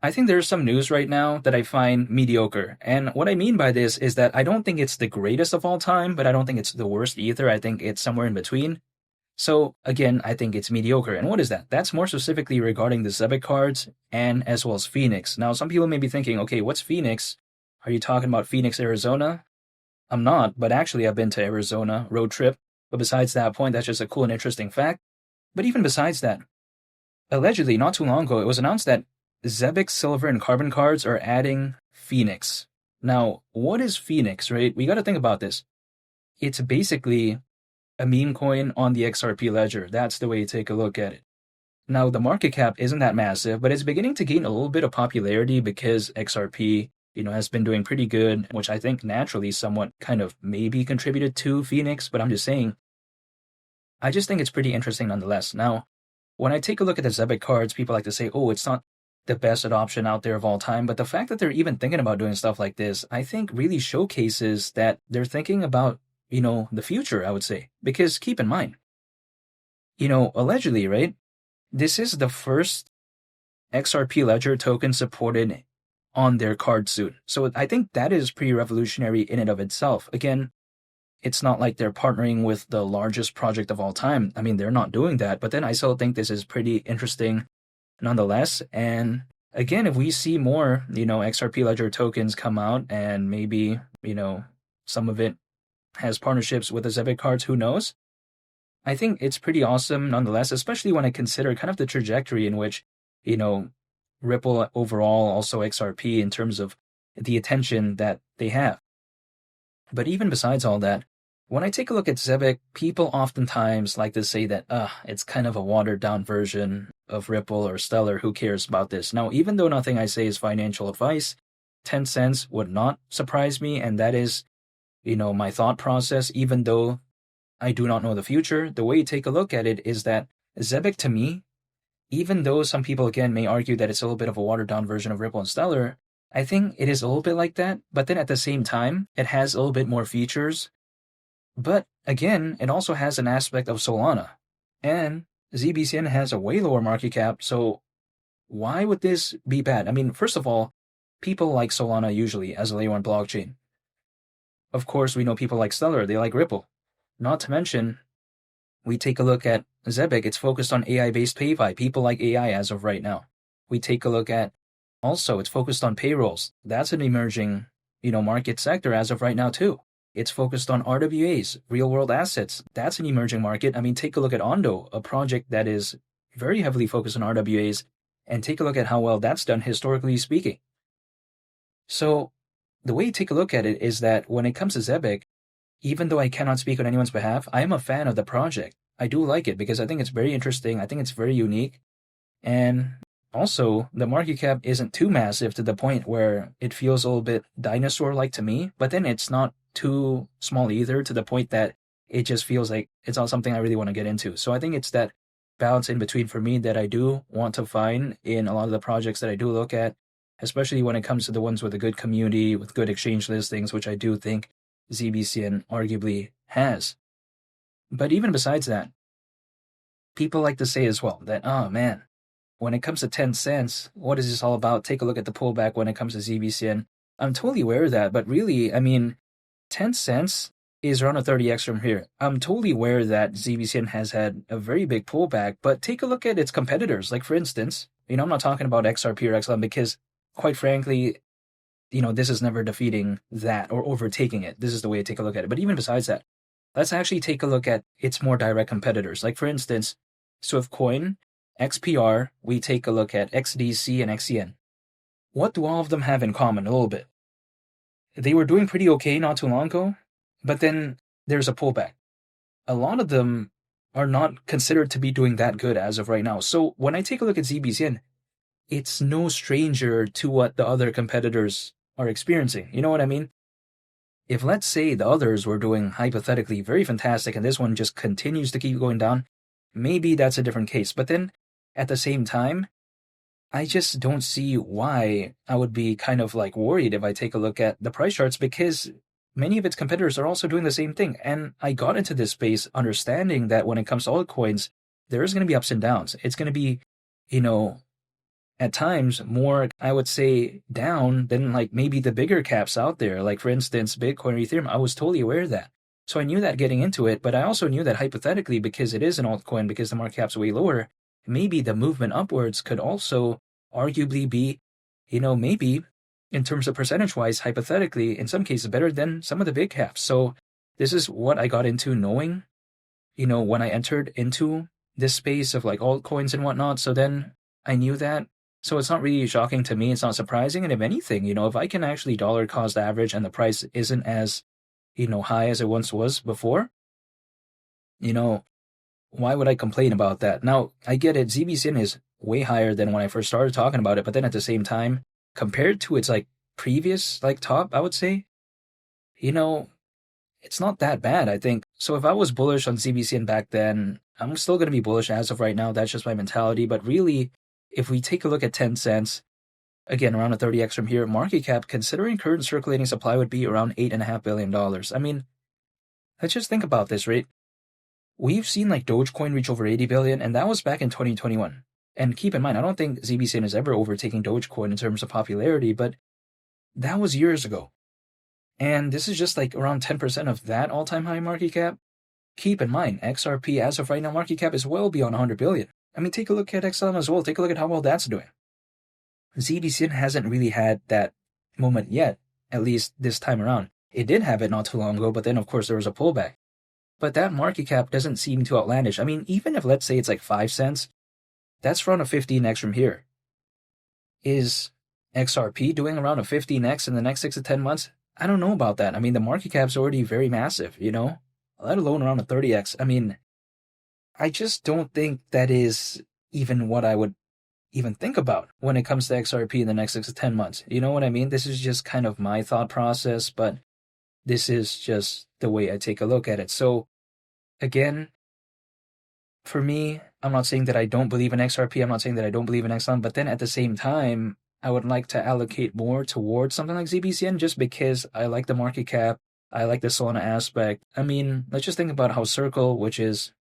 I think there's some news right now that I find mediocre. And what I mean by this is that I don't think it's the greatest of all time, but I don't think it's the worst either. I think it's somewhere in between. So again, I think it's mediocre. And what is that? That's more specifically regarding the Zebec cards and as well as Phoenix. Now, some people may be thinking, okay, what's Phoenix? Are you talking about Phoenix, Arizona? I'm not, but actually I've been to Arizona road trip. But besides that point, that's just a cool and interesting fact. But even besides that, allegedly, not too long ago, it was announced that Zebec Silver and Carbon cards are adding Phoenix. Now, what is Phoenix, right? We got to think about this. It's basically a meme coin on the XRP ledger. That's the way you take a look at it. Now, the market cap isn't that massive, but it's beginning to gain a little bit of popularity because XRP, has been doing pretty good, which I think naturally somewhat kind of maybe contributed to Phoenix, but I'm just saying, I just think it's pretty interesting nonetheless. Now, when I take a look at the Zebec cards, people like to say, oh, it's not the best adoption out there of all time, but the fact that they're even thinking about doing stuff like this, I think really showcases that they're thinking about, the future, I would say. Because keep in mind, allegedly, right, this is the first XRP Ledger token supported on their card suit. So I think that is pretty revolutionary in and of itself. Again, it's not like they're partnering with the largest project of all time. I mean, they're not doing that, but then I still think this is pretty interesting nonetheless. And again, if we see more, XRP Ledger tokens come out and maybe, some of it has partnerships with the Zebec cards, who knows? I think it's pretty awesome nonetheless, especially when I consider kind of the trajectory in which, Ripple overall, also XRP in terms of the attention that they have. But even besides all that, when I take a look at Zebec, people oftentimes like to say that, it's kind of a watered down version of Ripple or Stellar. Who cares about this? Now, even though nothing I say is financial advice, 10 cents would not surprise me. And that is, my thought process, even though I do not know the future. The way you take a look at it is that Zebec to me, even though some people again may argue that it's a little bit of a watered down version of Ripple and Stellar, I think it is a little bit like that. But then at the same time, it has a little bit more features. But again, it also has an aspect of Solana. And ZBCN has a way lower market cap, so why would this be bad? I mean, first of all, people like Solana usually as a layer 1 blockchain. Of course, we know people like Stellar, they like Ripple. Not to mention, we take a look at Zebec, it's focused on AI-based PayFi. People like AI as of right now. We take a look at, also, it's focused on payrolls. That's an emerging, market sector as of right now too. It's focused on RWAs, real-world assets. That's an emerging market. I mean, take a look at Ondo, a project that is very heavily focused on RWAs, and take a look at how well that's done historically speaking. So the way you take a look at it is that when it comes to Zebec, even though I cannot speak on anyone's behalf, I am a fan of the project. I do like it because I think it's very interesting. I think it's very unique. And also, the market cap isn't too massive to the point where it feels a little bit dinosaur-like to me, but then it's not too small either to the point that it just feels like it's not something I really want to get into. So I think it's that balance in between for me that I do want to find in a lot of the projects that I do look at, especially when it comes to the ones with a good community, with good exchange listings, which I do think ZBCN arguably has. But even besides that, people like to say as well that, oh man, when it comes to 10 cents, what is this all about? Take a look at the pullback when it comes to ZBCN. I'm totally aware of that, but really, I mean, 10 cents is around a 30x from here. I'm totally aware that ZBCN has had a very big pullback, but take a look at its competitors. Like, for instance, I'm not talking about XRP or XLM because, quite frankly, this is never defeating that or overtaking it. This is the way to take a look at it. But even besides that, let's actually take a look at its more direct competitors. Like, for instance, Swiftcoin, XPR, we take a look at XDC and XCN. What do all of them have in common? A little bit. They were doing pretty okay not too long ago, but then there's a pullback. A lot of them are not considered to be doing that good as of right now. So when I take a look at ZBCN, it's no stranger to what the other competitors are experiencing. You know what I mean? If let's say the others were doing hypothetically very fantastic and this one just continues to keep going down, maybe that's a different case. But then at the same time, I just don't see why I would be kind of like worried if I take a look at the price charts because many of its competitors are also doing the same thing. And I got into this space understanding that when it comes to altcoins, there is going to be ups and downs. It's going to be, at times more, I would say, down than like maybe the bigger caps out there. Like for instance, Bitcoin or Ethereum, I was totally aware of that. So I knew that getting into it, but I also knew that hypothetically, because it is an altcoin, because the market cap's way lower, maybe the movement upwards could also arguably be, maybe in terms of percentage-wise, hypothetically, in some cases better than some of the big caps. So this is what I got into knowing, when I entered into this space of like altcoins and whatnot. So then I knew that. So it's not really shocking to me. It's not surprising. And if anything, if I can actually dollar cost average and the price isn't as, high as it once was before, why would I complain about that? Now, I get it. ZBCN is way higher than when I first started talking about it. But then at the same time, compared to its like previous like top, I would say, it's not that bad, I think. So if I was bullish on ZBCN back then, I'm still going to be bullish as of right now. That's just my mentality. But really, if we take a look at 10 cents, again, around a 30x from here, market cap, considering current circulating supply, would be around $8.5 billion. I mean, let's just think about this, right? We've seen like Dogecoin reach over 80 billion, and that was back in 2021. And keep in mind, I don't think ZBCN has ever overtaken Dogecoin in terms of popularity, but that was years ago. And this is just like around 10% of that all-time high market cap. Keep in mind, XRP as of right now market cap is well beyond 100 billion. I mean, take a look at XLM as well. Take a look at how well that's doing. ZBCN hasn't really had that moment yet, at least this time around. It did have it not too long ago, but then of course there was a pullback. But that market cap doesn't seem too outlandish. I mean, even if let's say it's like 5 cents, that's around a 15x from here. Is XRP doing around a 15x in the next 6 to 10 months? I don't know about that. I mean, the market cap's already very massive, let alone around a 30x. I mean, I just don't think that is even what I would even think about when it comes to XRP in the next 6 to 10 months. You know what I mean? This is just kind of my thought process, but this is just the way I take a look at it. So again, for me, I'm not saying that I don't believe in XRP. I'm not saying that I don't believe in XLM, but then at the same time, I would like to allocate more towards something like ZBCN just because I like the market cap. I like the Solana aspect. I mean, let's just think about how Circle, which is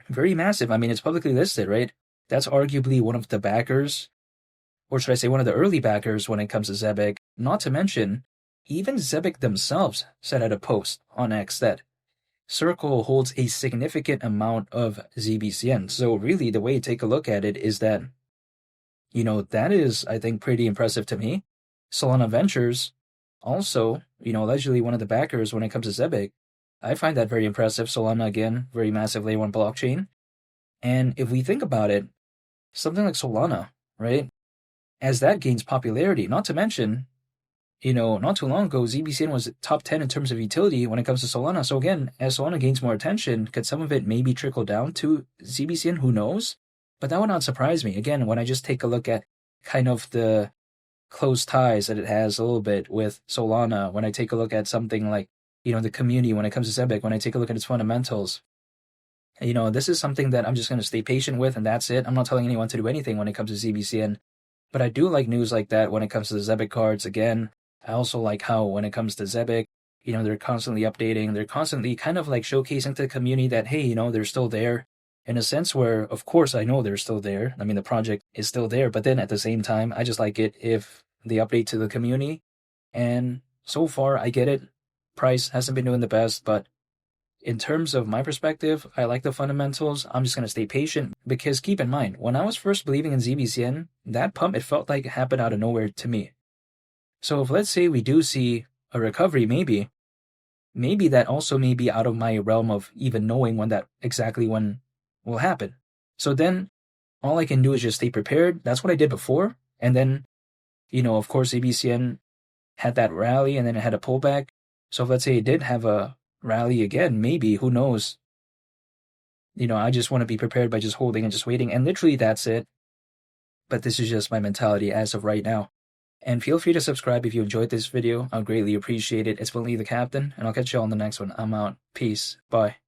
very massive. I mean, it's publicly listed, right? That's arguably one of the backers, or should I say one of the early backers when it comes to Zebec. Not to mention, even Zebec themselves said at a post on X that Circle holds a significant amount of ZBCN. So really, the way to take a look at it is that, that is, I think, pretty impressive to me. Solana Ventures, also, allegedly one of the backers when it comes to Zebec. I find that very impressive. Solana, again, very massive layer 1 blockchain. And if we think about it, something like Solana, right, as that gains popularity, not to mention, not too long ago, ZBCN was top 10 in terms of utility when it comes to Solana. So again, as Solana gains more attention, could some of it maybe trickle down to ZBCN? Who knows? But that would not surprise me. Again, when I just take a look at kind of the close ties that it has a little bit with Solana, when I take a look at something like, the community, when it comes to Zebec, when I take a look at its fundamentals, this is something that I'm just going to stay patient with, and that's it. I'm not telling anyone to do anything when it comes to ZBCN, but I do like news like that when it comes to the Zebec cards. Again, I also like how when it comes to Zebec, they're constantly updating. They're constantly kind of like showcasing to the community that, hey, they're still there in a sense where, of course, I know they're still there. I mean, the project is still there, but then at the same time, I just like it if they update to the community. And so far, I get it. Price hasn't been doing the best, but in terms of my perspective, I like the fundamentals. I'm just going to stay patient because keep in mind, when I was first believing in ZBCN, that pump, it felt like it happened out of nowhere to me. So if let's say we do see a recovery, maybe that also may be out of my realm of even knowing when will happen. So then all I can do is just stay prepared. That's what I did before. And then, of course, ZBCN had that rally and then it had a pullback. So if let's say it did have a rally again, maybe, who knows? I just want to be prepared by just holding and just waiting. And literally that's it. But this is just my mentality as of right now. And feel free to subscribe if you enjoyed this video. I'll greatly appreciate it. It's been Lee the Captain, and I'll catch you all on the next one. I'm out. Peace. Bye.